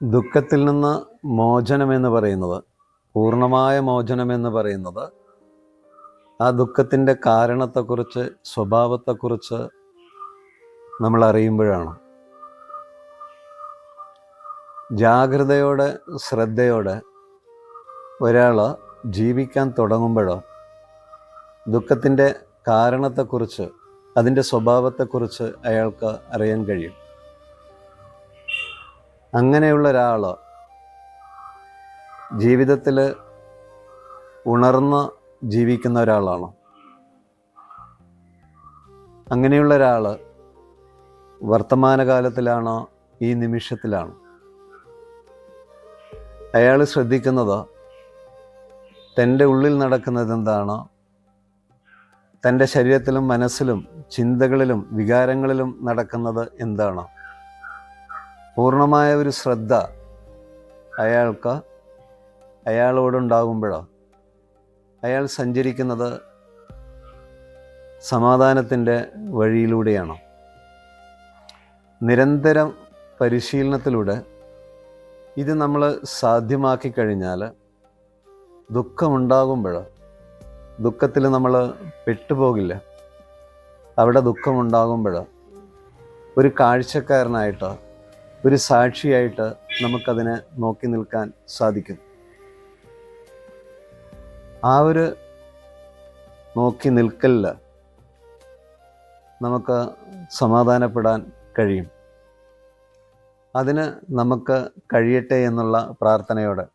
ദുഃഖത്തിൽ നിന്ന് മോചനമെന്ന് പറയുന്നത്, പൂർണ്ണമായ മോചനമെന്ന് പറയുന്നത്, ആ ദുഃഖത്തിൻ്റെ കാരണത്തെക്കുറിച്ച്, സ്വഭാവത്തെക്കുറിച്ച് നമ്മൾ അറിയുമ്പോഴാണ്. ജാഗ്രതയോടെ, ശ്രദ്ധയോടെ ഒരാൾ ജീവിക്കാൻ തുടങ്ങുമ്പോഴോ ദുഃഖത്തിൻ്റെ കാരണത്തെക്കുറിച്ച്, അതിൻ്റെ സ്വഭാവത്തെക്കുറിച്ച് അയാൾക്ക് അറിയാൻ കഴിയും. അങ്ങനെയുള്ള ഒരാൾ ജീവിതത്തിൽ ഉണർന്ന് ജീവിക്കുന്ന ഒരാളാണ്. അങ്ങനെയുള്ള ഒരാൾ വർത്തമാനകാലത്തിലാണോ, ഈ നിമിഷത്തിലാണ് അയാൾ ശ്രദ്ധിക്കുന്നത് തൻ്റെ ഉള്ളിൽ നടക്കുന്നത് എന്താണോ, തൻ്റെ ശരീരത്തിലും മനസ്സിലും ചിന്തകളിലും വികാരങ്ങളിലും നടക്കുന്നത് എന്താണോ, പൂർണ്ണമായ ഒരു ശ്രദ്ധ അയാൾക്ക് അയാളോടുണ്ടാകുമ്പോഴോ അയാൾ സഞ്ചരിക്കുന്നത് സമാധാനത്തിൻ്റെ വഴിയിലൂടെയാണ്. നിരന്തരം പരിശീലനത്തിലൂടെ ഇത് നമ്മൾ സാധ്യമാക്കി കഴിഞ്ഞാൽ ദുഃഖമുണ്ടാകുമ്പോൾ ദുഃഖത്തിൽ നമ്മൾ പെട്ടുപോകില്ല. അവിടെ ദുഃഖമുണ്ടാകുമ്പോൾ ഒരു കാഴ്ചക്കാരനായിട്ട്, ഒരു സാക്ഷിയായിട്ട് നമുക്കതിനെ നോക്കി നിൽക്കാൻ സാധിക്കും. ആ ഒരു നോക്കി നിൽക്കലിൽ നമുക്ക് സമാധാനപ്പെടാൻ കഴിയും. അതിന് നമുക്ക് കഴിയട്ടെ എന്നുള്ള പ്രാർത്ഥനയോടെ